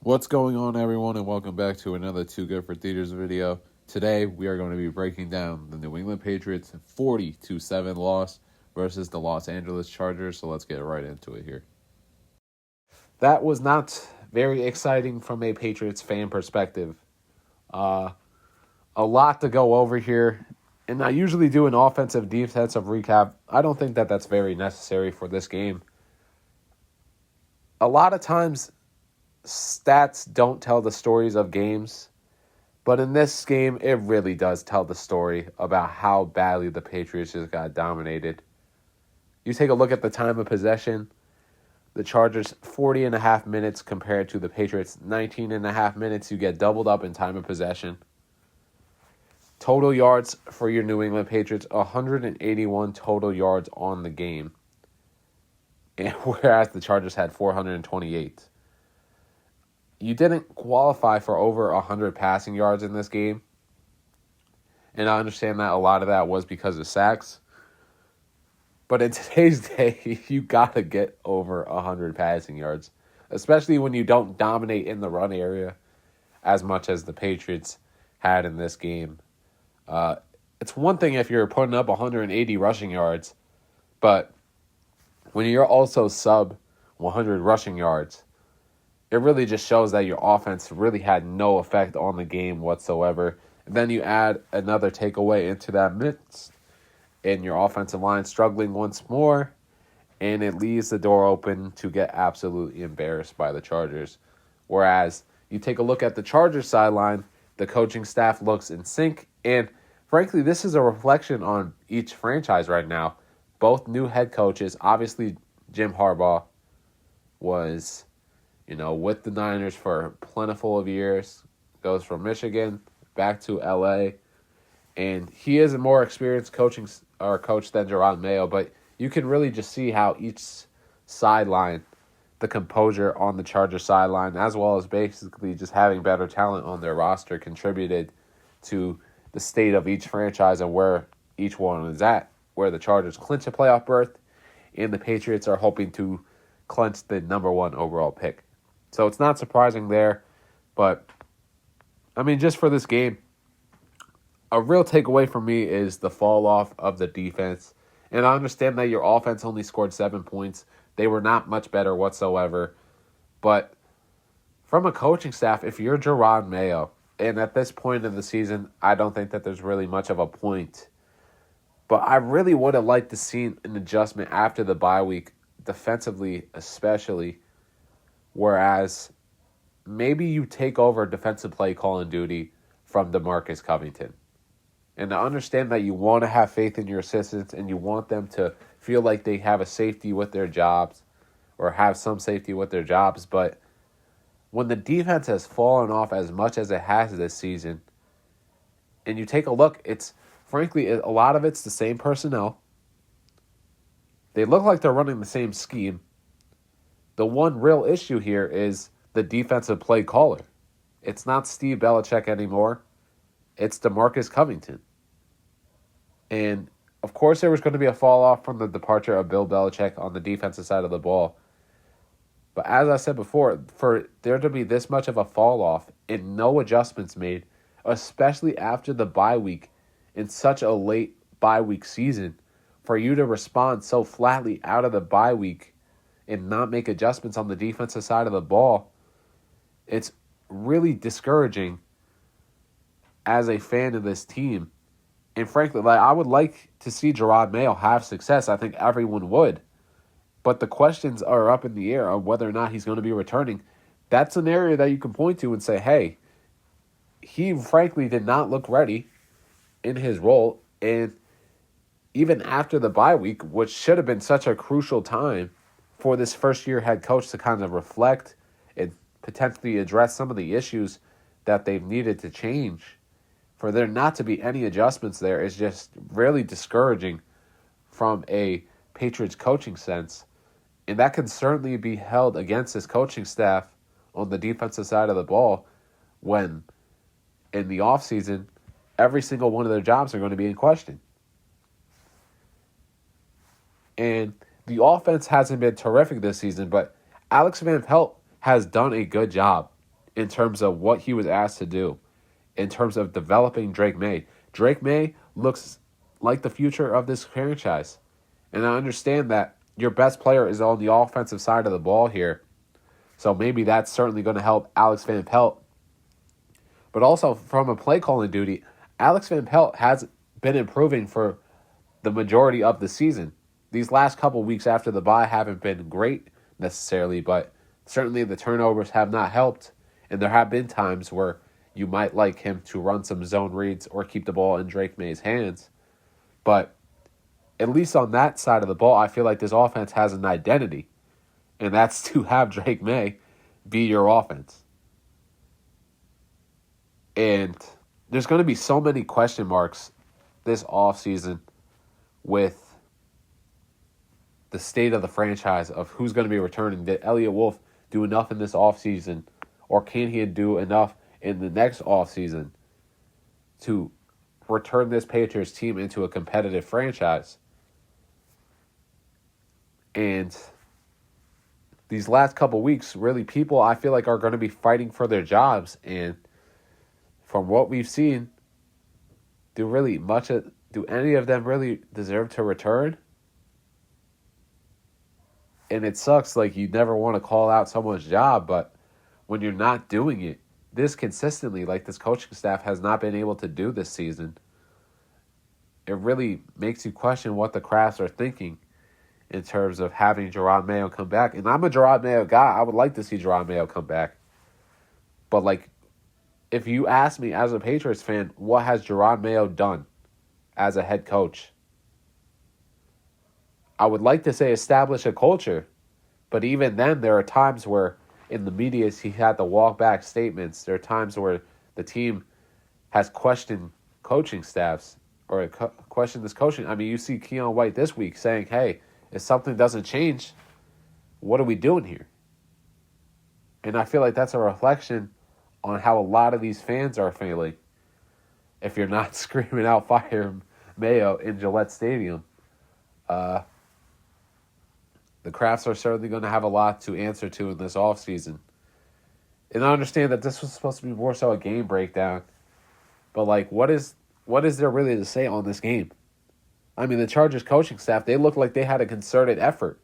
What's going on, everyone, and welcome back to another Too Good for Theaters video. Today, we are going to be breaking down the New England Patriots 40-7 loss versus the Los Angeles Chargers, so let's get right into it here. That was not very exciting from a Patriots fan perspective. A lot to go over here, and I usually do an offensive-defensive recap. I don't think that that's very necessary for this game. A lot of times, stats don't tell the stories of games, but in this game, it really does tell the story about how badly the Patriots just got dominated. You take a look at the time of possession. The Chargers, 40 and a half minutes compared to the Patriots, 19 and a half minutes. You get doubled up in time of possession. Total yards for your New England Patriots, 181 total yards on the game, and whereas the Chargers had 428. You didn't qualify for over 100 passing yards in this game. And I understand that a lot of that was because of sacks. But in today's day, you got to get over 100 passing yards, especially when you don't dominate in the run area as much as the Patriots had in this game. It's one thing if you're putting up 180 rushing yards, but when you're also sub 100 rushing yards, it really just shows that your offense really had no effect on the game whatsoever. And then you add another takeaway into that mix, and your offensive line struggling once more, and it leaves the door open to get absolutely embarrassed by the Chargers. Whereas you take a look at the Chargers sideline, the coaching staff looks in sync, and frankly, this is a reflection on each franchise right now. Both new head coaches, obviously Jim Harbaugh was with the Niners for plentiful of years, goes from Michigan back to LA, and he is a more experienced coach than Jerod Mayo, but you can really just see how each sideline, the composure on the Chargers sideline, as well as basically just having better talent on their roster, contributed to the state of each franchise and where each one is at, where the Chargers clinch a playoff berth, and the Patriots are hoping to clinch the number one overall pick. So it's not surprising there, but, just for this game, a real takeaway for me is the fall-off of the defense. And I understand that your offense only scored 7 points. They were not much better whatsoever. But from a coaching staff, if you're Jerod Mayo, and at this point in the season, I don't think that there's really much of a point, but I really would have liked to see an adjustment after the bye week, defensively especially, whereas maybe you take over defensive play calling duty from DeMarcus Covington. And I understand that you want to have faith in your assistants and you want them to feel like they have a safety with their jobs or have some safety with their jobs. But when the defense has fallen off as much as it has this season, and you take a look, it's frankly, a lot of it's the same personnel. They look like they're running the same scheme. The one real issue here is the defensive play caller. It's not Steve Belichick anymore. It's DeMarcus Covington. And, of course, there was going to be a fall-off from the departure of Bill Belichick on the defensive side of the ball. But as I said before, for there to be this much of a fall-off and no adjustments made, especially after the bye week in such a late bye week season, for you to respond so flatly out of the bye week and not make adjustments on the defensive side of the ball, it's really discouraging as a fan of this team. And frankly, I would like to see Jerod Mayo have success. I think everyone would. But the questions are up in the air on whether or not he's going to be returning. That's an area that you can point to and say, hey, he frankly did not look ready in his role. And even after the bye week, which should have been such a crucial time for this first-year head coach to kind of reflect and potentially address some of the issues that they've needed to change, for there not to be any adjustments there is just really discouraging from a Patriots coaching sense. And that can certainly be held against his coaching staff on the defensive side of the ball when, in the offseason, every single one of their jobs are going to be in question. And the offense hasn't been terrific this season, but Alex Van Pelt has done a good job. in terms of what he was asked to do, in terms of developing Drake May. Drake May looks like the future of this franchise. And I understand that your best player is on the offensive side of the ball here. So maybe that's certainly going to help Alex Van Pelt. But also from a play calling duty, Alex Van Pelt has been improving for the majority of the season. These last couple weeks after the bye haven't been great necessarily, but certainly the turnovers have not helped. And there have been times where you might like him to run some zone reads or keep the ball in Drake May's hands. But at least on that side of the ball, I feel like this offense has an identity. And that's to have Drake May be your offense. And there's going to be so many question marks this offseason with the state of the franchise of who's going to be returning. Did Elliott Wolf do enough in this offseason? Or can he do enough in the next offseason to return this Patriots team into a competitive franchise? And these last couple weeks, really, people I feel like are going to be fighting for their jobs. And from what we've seen, do any of them really deserve to return? And it sucks, like, you never want to call out someone's job, but when you're not doing it this consistently, like this coaching staff has not been able to do this season, it really makes you question what the Crafts are thinking in terms of having Jerod Mayo come back. And I'm a Jerod Mayo guy. I would like to see Jerod Mayo come back. But, like, if you ask me as a Patriots fan, what has Jerod Mayo done as a head coach? I would like to say establish a culture. But even then, there are times where in the media he had to walk back statements. There are times where the team has questioned coaching staffs or questioned this coaching. I mean, you see Keon White this week saying, hey, if something doesn't change, what are we doing here? And I feel like that's a reflection on how a lot of these fans are feeling if you're not screaming out fire Mayo in Gillette Stadium. The Crafts are certainly going to have a lot to answer to in this offseason. And I understand that this was supposed to be more so a game breakdown. But, like, what is there really to say on this game? I mean, the Chargers coaching staff, they look like they had a concerted effort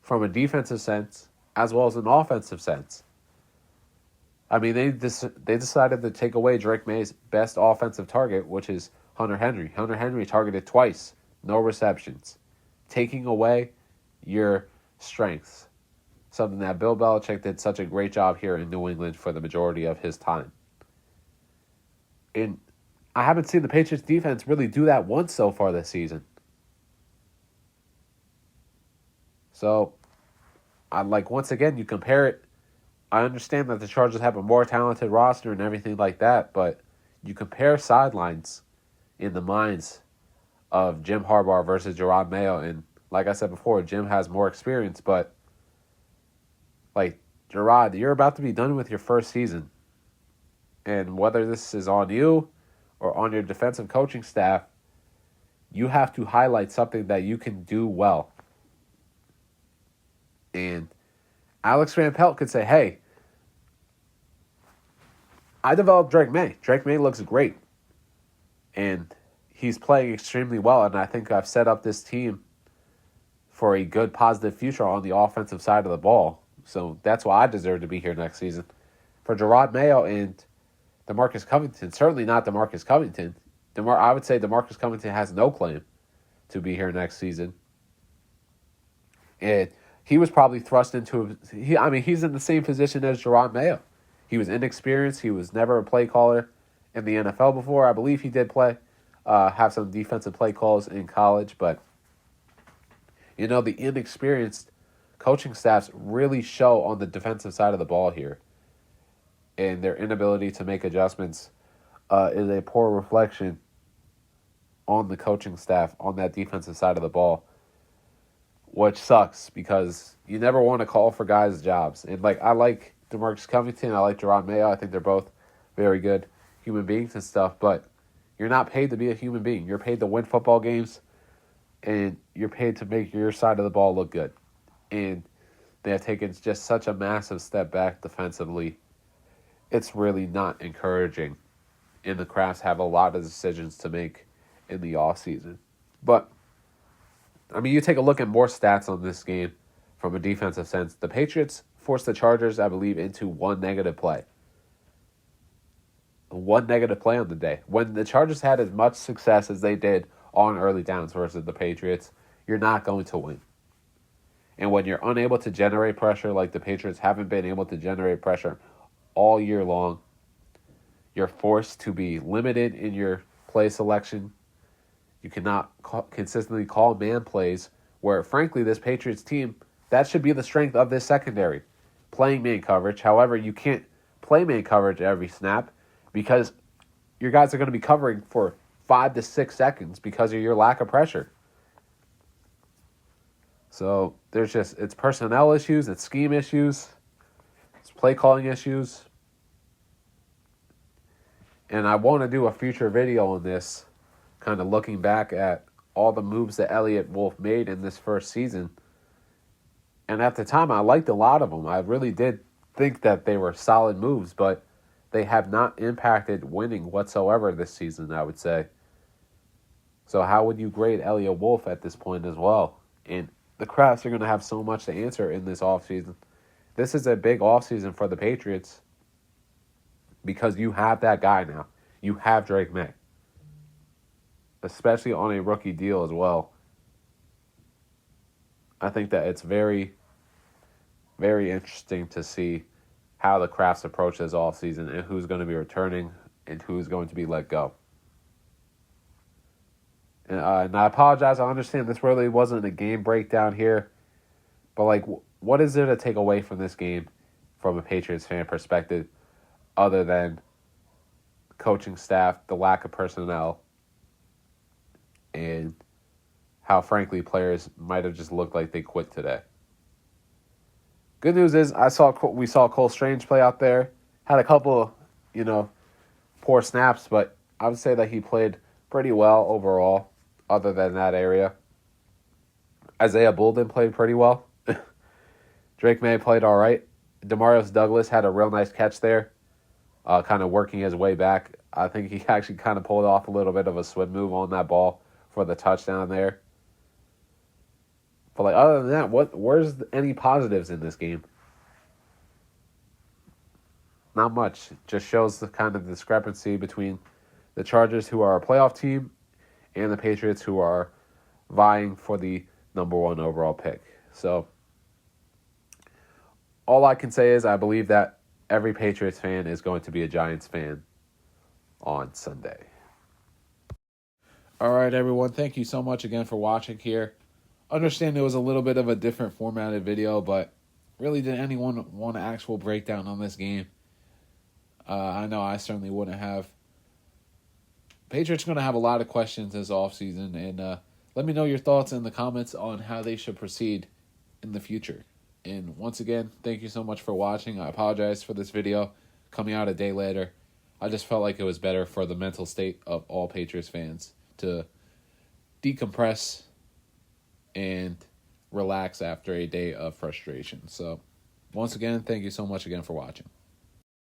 from a defensive sense as well as an offensive sense. I mean, they decided to take away Drake May's best offensive target, which is Hunter Henry. Hunter Henry targeted twice, no receptions. Taking away your strengths. Something that Bill Belichick did such a great job here in New England for the majority of his time. And I haven't seen the Patriots defense really do that once so far this season. So, once again, you compare it. I understand that the Chargers have a more talented roster and everything like that, but you compare sidelines in the minds of Jim Harbaugh versus Jerod Mayo, and like I said before, Jim has more experience, but like, Jerod, you're about to be done with your first season. And whether this is on you or on your defensive coaching staff, you have to highlight something that you can do well. And Alex Van Pelt could say, hey, I developed Drake May. Drake May looks great. And he's playing extremely well, and I think I've set up this team for a good, positive future on the offensive side of the ball. So that's why I deserve to be here next season. For Jerod Mayo and DeMarcus Covington, certainly not DeMarcus Covington. I would say DeMarcus Covington has no claim to be here next season. And he was probably thrust into... he's in the same position as Jerod Mayo. He was inexperienced. He was never a play caller in the NFL before. I believe he did have some defensive play calls in college, but the inexperienced coaching staffs really show on the defensive side of the ball here. And their inability to make adjustments is a poor reflection on the coaching staff on that defensive side of the ball, which sucks because you never want to call for guys' jobs. And I like DeMarcus Covington, I like Jerod Mayo. I think they're both very good human beings and stuff, but you're not paid to be a human being. You're paid to win football games, and you're paid to make your side of the ball look good. And they have taken just such a massive step back defensively it's really not encouraging. And the Crafts have a lot of decisions to make in the offseason. But, I mean, you take a look at more stats on this game from a defensive sense. The Patriots forced the Chargers, I believe, into one negative play. One negative play on the day. When the Chargers had as much success as they did on early downs versus the Patriots, you're not going to win. And when you're unable to generate pressure like the Patriots haven't been able to generate pressure all year long, you're forced to be limited in your play selection. You cannot consistently call man plays where, frankly, this Patriots team, that should be the strength of this secondary, playing man coverage. However, you can't play man coverage every snap because your guys are going to be covering for 5 to 6 seconds because of your lack of pressure. So it's personnel issues, it's scheme issues, it's play calling issues. And I want to do a future video on this, kind of looking back at all the moves that Elliott Wolf made in this first season. And at the time, I liked a lot of them. I really did think that they were solid moves, but they have not impacted winning whatsoever this season, I would say. So how would you grade Elliott Wolf at this point as well? And the Crafts are going to have so much to answer in this offseason. This is a big offseason for the Patriots because you have that guy now. You have Drake May, especially on a rookie deal as well. I think that it's very, very interesting to see how the Crafts approach this offseason and who's going to be returning and who's going to be let go. And I apologize. I understand this really wasn't a game breakdown here. But, like, what is there to take away from this game from a Patriots fan perspective other than coaching staff, the lack of personnel, and how, frankly, players might have just looked like they quit today? Good news is we saw Cole Strange play out there. Had a couple, poor snaps, but I would say that he played pretty well overall, other than that area. Isaiah Bolden played pretty well. Drake May played all right. Demarius Douglas had a real nice catch there, kind of working his way back. I think he actually kind of pulled off a little bit of a swim move on that ball for the touchdown there. But, like, other than that, where's any positives in this game? Not much. It just shows the kind of discrepancy between the Chargers, who are a playoff team, and the Patriots, who are vying for the number 1 overall pick. So, all I can say is I believe that every Patriots fan is going to be a Giants fan on Sunday. All right, everyone. Thank you so much again for watching here. Understand it was a little bit of a different formatted video, but really, did anyone want an actual breakdown on this game? I know I certainly wouldn't have. Patriots are going to have a lot of questions this offseason, and let me know your thoughts in the comments on how they should proceed in the future. And once again, thank you so much for watching. I apologize for this video coming out a day later. I just felt like it was better for the mental state of all Patriots fans to decompress and relax after a day of frustration. So, once again, thank you so much again for watching.